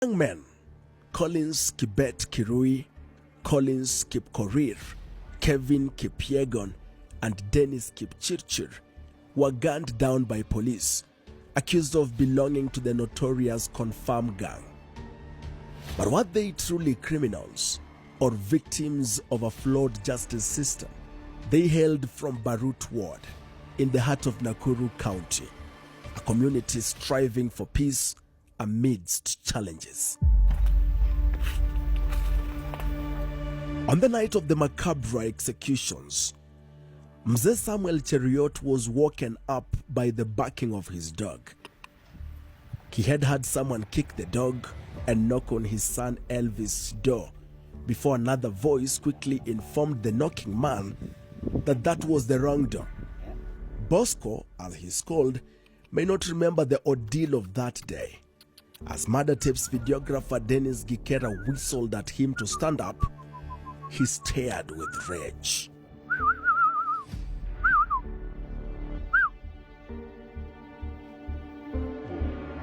Young men Collins Kibet Kirui, Collins Kipkorir, Kevin Kipyegon, and Dennis Kipchirchir were gunned down by police, accused of belonging to the notorious Confirm gang. But were they truly criminals or victims of a flawed justice system? They hailed from Barut Ward in the heart of Nakuru County, a community striving for peace amidst challenges. On the night of the macabre executions, Mzee Samuel Cheriot was woken up by the barking of his dog. He had heard someone kick the dog and knock on his son Elvis' door before another voice quickly informed the knocking man that that was the wrong door. Bosco, as he's called, may not remember the ordeal of that day. As Murder Tape's videographer Dennis Gikera whistled at him to stand up, he stared with rage.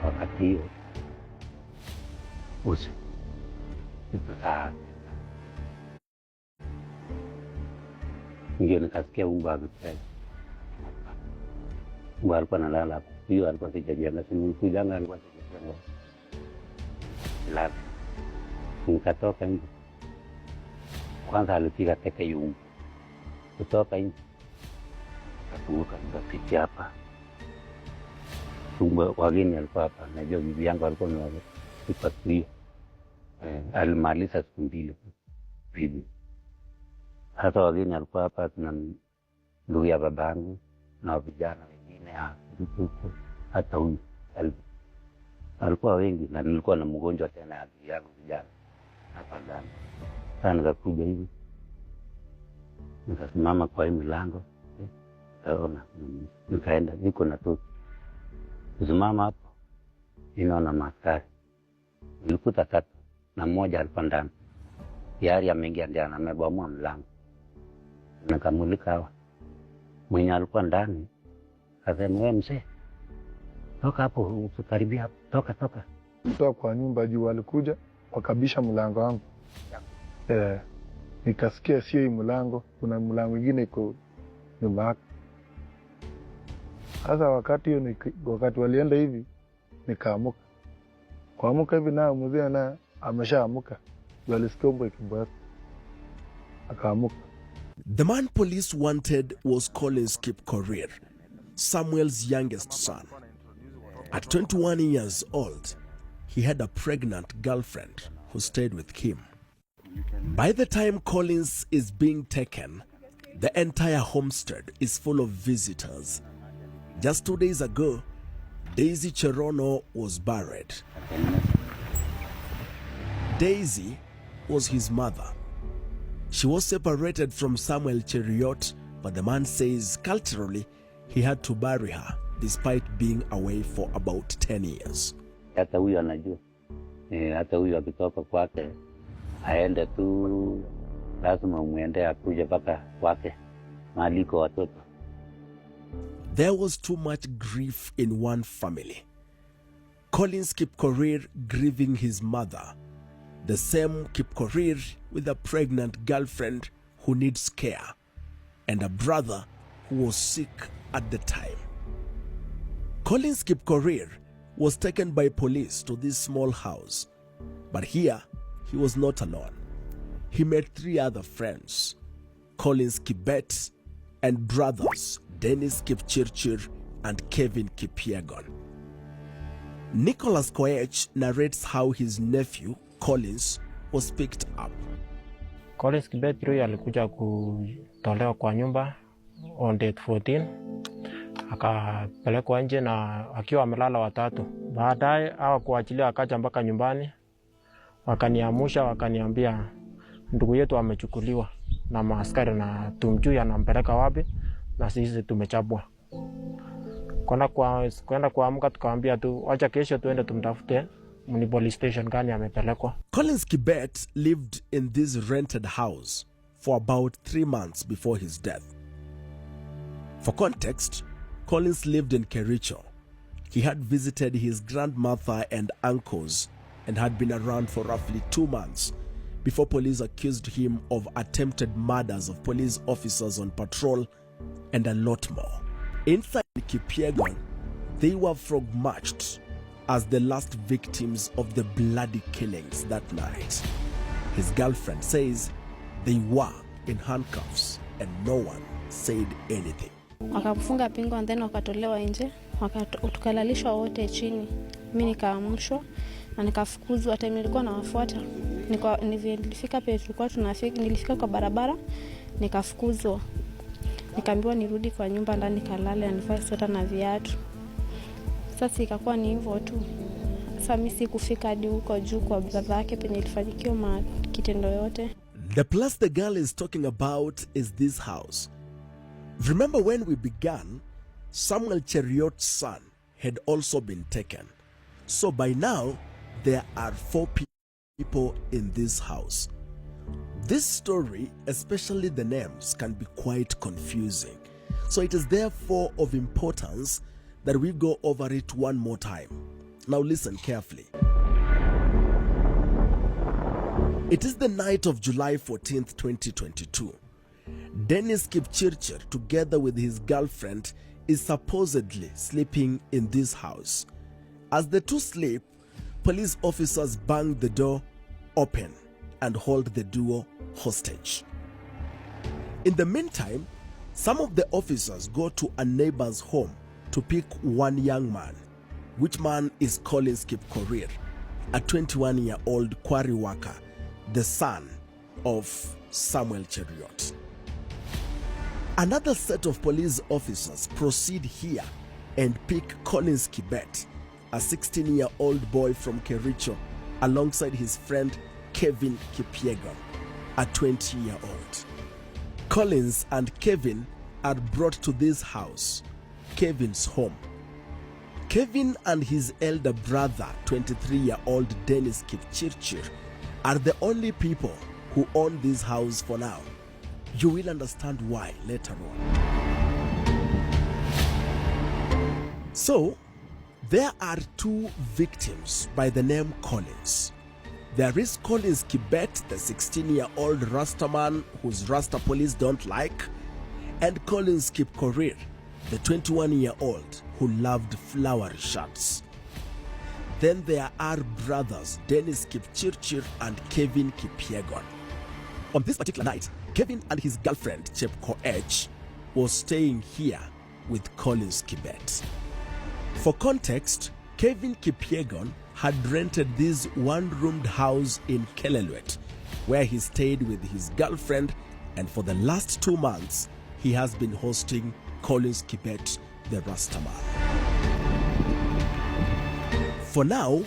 Wakati hiyo ndio nikasikia umba akipenda. Umba alikuwa analala hapo. Hiyo alikuwa sijajenga, sikujanga alikuwa sijajenga. Lala. Nikatoka nje. Kwanza alipiga teke yungu. Kutoka nje. Akafunguka nikapita hapa. Wageni alikuwa hapa. Najua bibi yangu alikuwa amepasulia. Alimaliza siku mbili bibi. Hata wageni alikuwa hapa na ndugu ya babangu na vijana wengine hata huyu alikuwa wengi, na nilikuwa na mgonjwa tena ya bibi yangu vijana hapa ndani. Sasa nikakuja hivi nikasimama kwa hii milango, naona nikaenda niko na tu kusimama hapo, ninaona maaskari. Nilikuta tatu na mmoja alikuwa ndani tayari ameingia ndani, amebomoa mlango. Nikamulika hawa mwenye alikuwa ndani, akasema wewe mzee, toka hapo, usikaribia hapo, toka. Kutoka kwa nyumba juu walikuja wakabisha mlango wangu. Nikasikia sio hii mlango, kuna mlango mwingine iko nyuma yake. Sasa wakati walienda hivi nikaamuka. Kuamuka hivi na mzee na ameshaamuka. Walisikia umbo ikibweka. Akaamuka. The man police wanted was Collins Kipkorir, Samuel's youngest son. At 21 years old, he had a pregnant girlfriend who stayed with him. By the time Collins is being taken, the entire homestead is full of visitors. Just 2 days ago, Daisy Cherono was buried. Daisy was his mother. She was separated from Samuel Cheriot, but the man says culturally he had to bury her despite being away for about 10 years. Hata huyu anajua. Hata huyu akitoka kwake aende tu, lazima muende akuje mpaka kwake maliko watoto. There was too much grief in one family. Collins Kipkorir grieving his mother, the same Kipkorir with a pregnant girlfriend who needs care, and a brother who was sick at the time. Collins Kipkorir was taken by police to this small house, but here he was not alone. He met 3 other friends, Collins Kibet and brothers Dennis Kipchirchir and Kevin Kipyegon. Nicholas Koech narrates how his nephew Collins was picked up. Collins Kibet alikuja kutolewa kwa nyumba on date 14. Akapelekwa nje na akiwa amelala watatu. Baadaye hawakuachilia, akaja mpaka nyumbani. Wakaniamusha, wakaniambia ndugu yetu amechukuliwa na maaskari na tumjui anampeleka wapi na sisi tumechapwa. Kwenda kuamka tukaambia tu acha kesho tuende tumtafute mni police station gani amepelekwa. Collins Kibet lived in this rented house for about 3 months before his death. For context, Collins lived in Kericho. He had visited his grandmother and uncles and had been around for roughly 2 months before police accused him of attempted murders of police officers on patrol and a lot more. Inside Kipyegon, they were frog-marched as the last victims of the bloody killings that night. His girlfriend says they were in handcuffs and no one said anything. Wakafunga pingo and then wakatolewa nje, tukalalishwa wote chini. Mimi nikaamshwa na nikafukuzwa, hata nilikuwa nawafuata. Nilifika pale tulikuwa tunafika, nilifika kwa barabara nikafukuzwa. Nikaambiwa nirudi kwa nyumba ndani kalale nivae sweta na viatu. Sasa ikakuwa ni hivyo tu. Sasa mimi sikufika hadi huko juu kwa brother yake penye ilifanyikiwa kitendo yote. The place the girl is talking about is this house. Remember when we began, Samuel Cheriot's son had also been taken. So by now, there are 4 people in this house. This story, especially the names, can be quite confusing. So it is therefore of importance that we go over it one more time. Now listen carefully. It is the night of July 14th, 2022. Dennis Kipchirchir, together with his girlfriend, is supposedly sleeping in this house. As the two sleep, police officers bang the door open and hold the duo hostage. In the meantime, some of the officers go to a neighbor's home to pick one young man, which man is Collins Kipkorir, a 21-year-old quarry worker, the son of Samuel Cheriot. Another set of police officers proceed here and pick Collins Kibet, a 16-year-old boy from Kericho, alongside his friend Kevin Kipyegon, a 20-year-old. Collins and Kevin are brought to this house, Kevin's home. Kevin and his elder brother, 23-year-old Dennis Kipchirchir, are the only people who own this house for now. You will understand why later on. So, there are 2 victims by the name Collins. There is Collins Kibet, the 16-year-old Rastaman whose Rasta police don't like, and Collins Kipkorir, the 21-year-old who loved flowery shirts. Then there are brothers Dennis Kipchirchir and Kevin Kipyegon. On this particular night, Kevin and his girlfriend Chepko H was staying here with Collins Kibet. For context, Kevin Kipyegon had rented this one-roomed house in Kelelwet, where he stayed with his girlfriend, and for the last 2 months, he has been hosting Collins Kibet, the Rastaman. For now,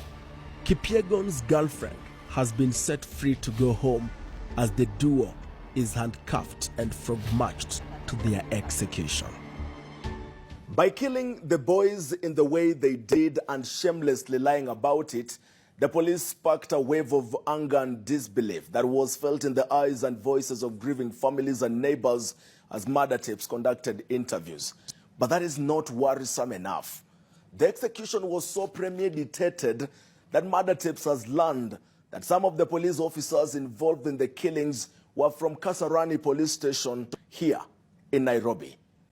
Kipyegon's girlfriend has been set free to go home as the duo is handcuffed and frog-marched to their execution. By killing the boys in the way they did and shamelessly lying about it, the police sparked a wave of anger and disbelief that was felt in the eyes and voices of grieving families and neighbors as murder tapes conducted interviews. But that is not worrisome enough. The execution was so premeditated that murder tapes has learned that some of the police officers involved in the killings were from Kasarani police station here in Nairobi.